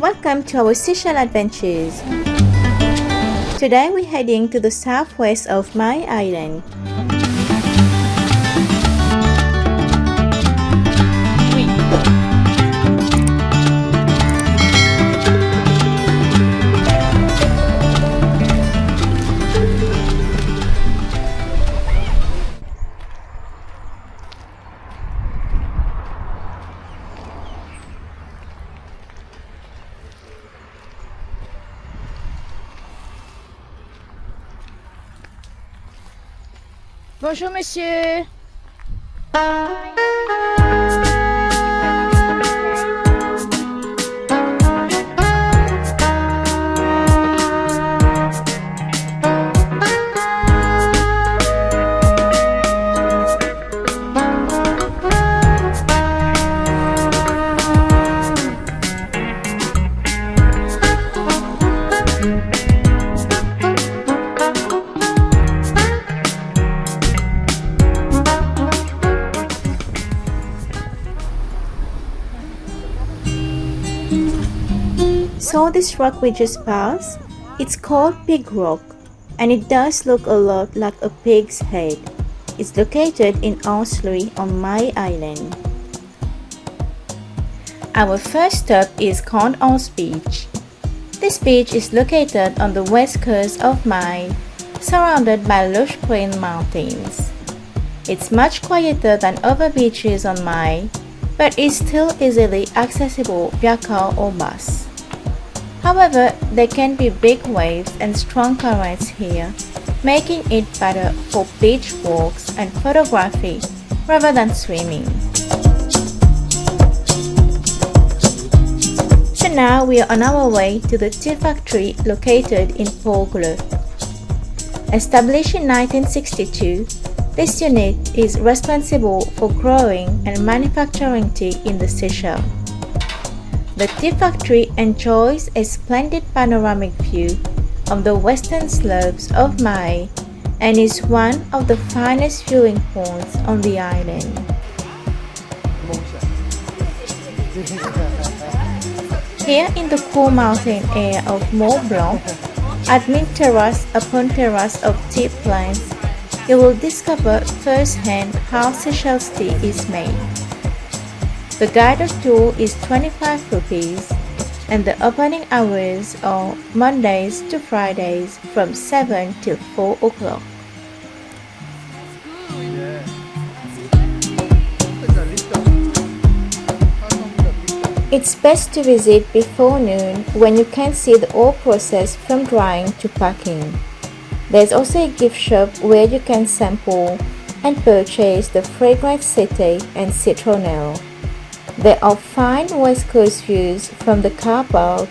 Welcome to our Seychelles adventures. Today we're heading to the southwest of Mahe Island. Bonjour monsieur. So this rock we just passed, it's called Pig Rock, and it does look a lot like a pig's head. It's located in Anslui on Mahe Island. Our first stop is Cochon Beach. This beach is located on the west coast of Mahe, surrounded by lush green mountains. It's much quieter than other beaches on Mahe, but is still easily accessible via car or bus. However, there can be big waves and strong currents here, making it better for beach walks and photography rather than swimming. So now we are on our way to the tea factory located in Cochon. Established in 1962, this unit is responsible for growing and manufacturing tea in the Seychelles. The tea factory enjoys a splendid panoramic view of the western slopes of Mahe and is one of the finest viewing points on the island. Here in the cool mountain air of Mont Blanc, amid terrace upon terrace of tea plants, you will discover firsthand how Seychelles tea is made. The guided tour is 25 rupees and the opening hours are Mondays to Fridays from 7 till 4 o'clock. It's best to visit before noon when you can see the whole process from drying to packing. There's also a gift shop where you can sample and purchase the fragrant sete and citronelle. There are fine west coast views from the car park,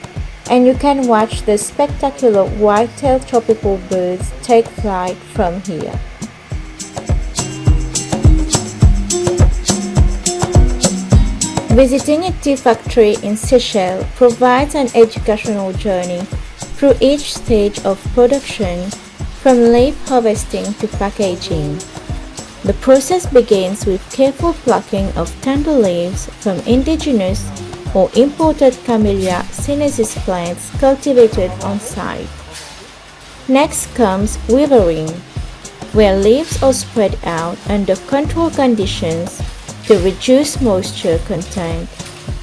and you can watch the spectacular white-tailed tropical birds take flight from here. Visiting a tea factory in Seychelles provides an educational journey through each stage of production, from leaf harvesting to packaging. The process begins with careful plucking of tender leaves from indigenous or imported Camellia sinensis plants cultivated on site. Next comes weathering, where leaves are spread out under controlled conditions to reduce moisture content,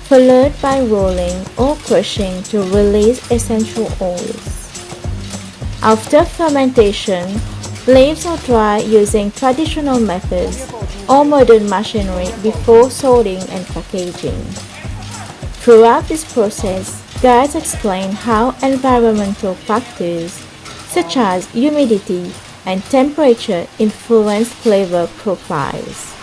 followed by rolling or crushing to release essential oils. After fermentation, leaves are dried using traditional methods or modern machinery before sorting and packaging. Throughout this process, guides explain how environmental factors such as humidity and temperature influence flavor profiles.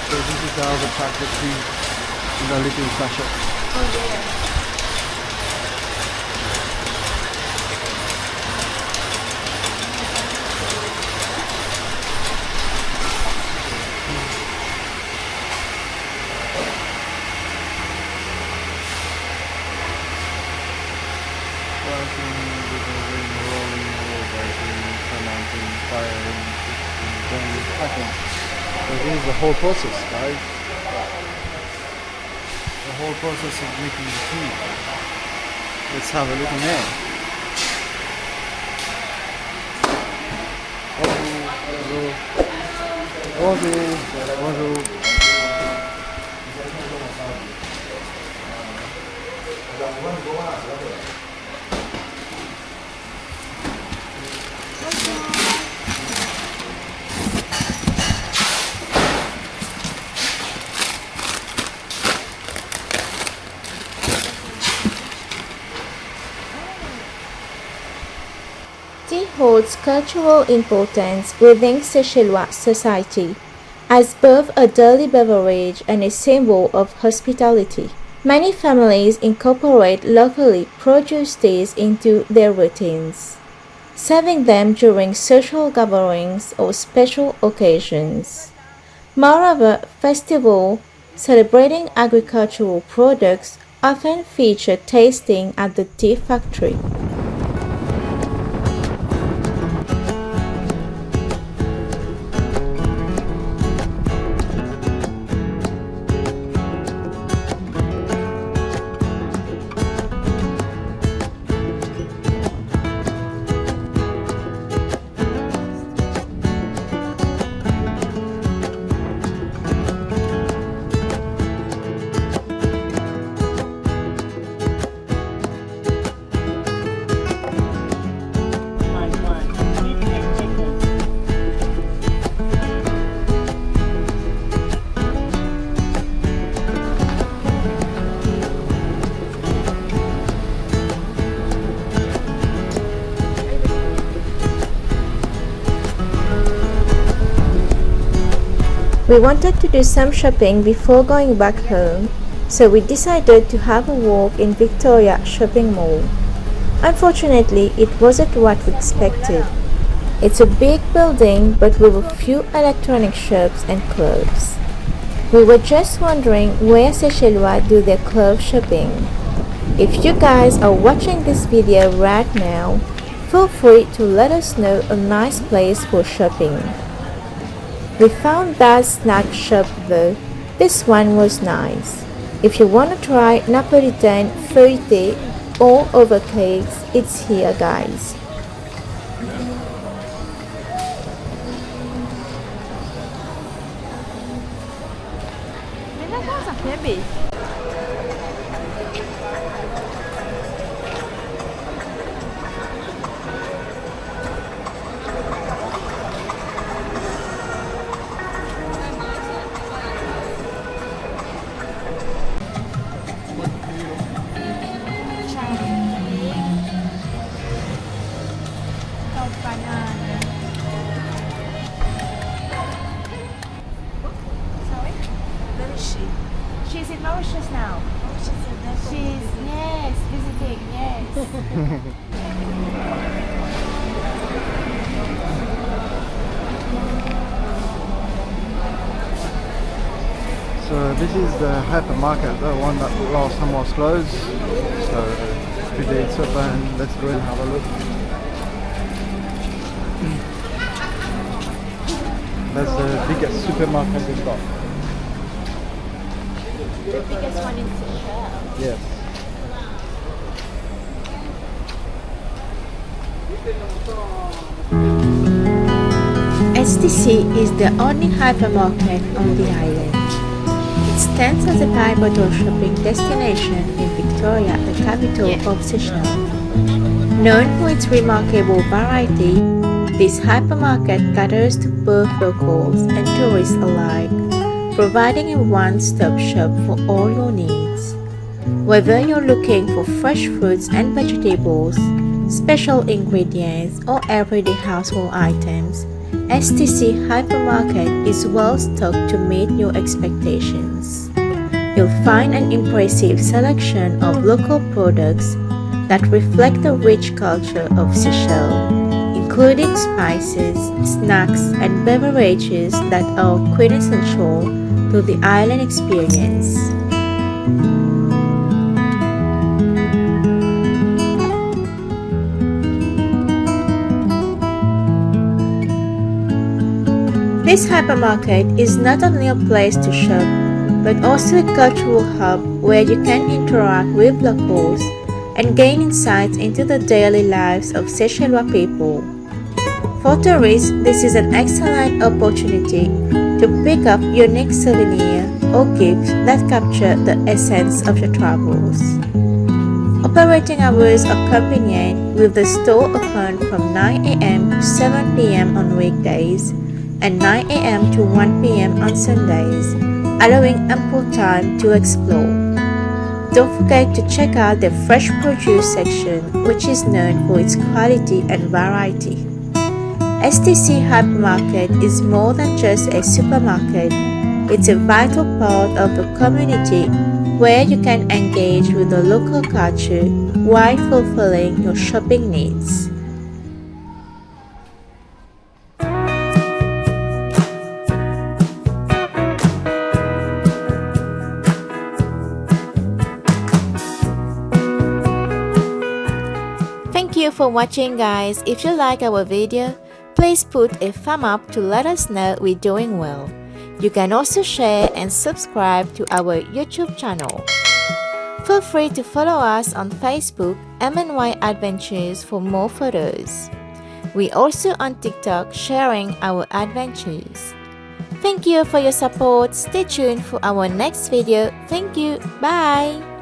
So this is how the chocolate tea in a little sachet. Oh yeah. Rolling, firing, then packing. So this is the whole process, guys. The whole process of making the tea. Let's have a look in there. Bonjour. Bonjour. Bonjour. Tea holds cultural importance within Seychellois society as both a daily beverage and a symbol of hospitality. Many families incorporate locally produced teas into their routines, serving them during social gatherings or special occasions. Moreover, festivals celebrating agricultural products often feature tasting at the tea factory. We wanted to do some shopping before going back home, so we decided to have a walk in Victoria Shopping Mall. Unfortunately, it wasn't what we expected. It's a big building but with a few electronic shops and clubs. We were just wondering where Seychellois do their clothes shopping. If you guys are watching this video right now, feel free to let us know a nice place for shopping. We found that snack shop though. This one was nice. If you want to try Napolitan, feuilleté or over cakes, it's here guys. She's in Mauritius now. She's, yes, visiting, yes. So this is the hypermarket, the one that last time was closed. So today it's open. Let's go and have a look. That's the biggest supermarket we've got. The biggest one in Seychelles. Yes. STC is the only hypermarket on the island. It stands as a pivotal shopping destination in Victoria, the capital of Seychelles. Known for its remarkable variety, this hypermarket caters to both locals and tourists alike, providing a one-stop shop for all your needs. Whether you're looking for fresh fruits and vegetables, special ingredients, or everyday household items, STC Hypermarket is well stocked to meet your expectations. You'll find an impressive selection of local products that reflect the rich culture of Seychelles, including spices, snacks, and beverages that are quintessential to the island experience. This hypermarket is not only a place to shop, but also a cultural hub where you can interact with locals and gain insights into the daily lives of Seychellois people. For tourists, this is an excellent opportunity to pick up unique souvenirs or gifts that capture the essence of your travels. Operating hours are convenient, with the store open from 9 a.m. to 7 p.m. on weekdays and 9 a.m. to 1 p.m. on Sundays, allowing ample time to explore. Don't forget to check out the fresh produce section, which is known for its quality and variety. STC Hypermarket is more than just a supermarket. It's a vital part of the community where you can engage with the local culture while fulfilling your shopping needs. Thank you for watching, guys. If you like our video, please put a thumb up to let us know we're doing well. You can also share and subscribe to our YouTube channel. Feel free to follow us on Facebook, MNY Adventures, for more photos. We're also on TikTok sharing our adventures. Thank you for your support. Stay tuned for our next video. Thank you. Bye.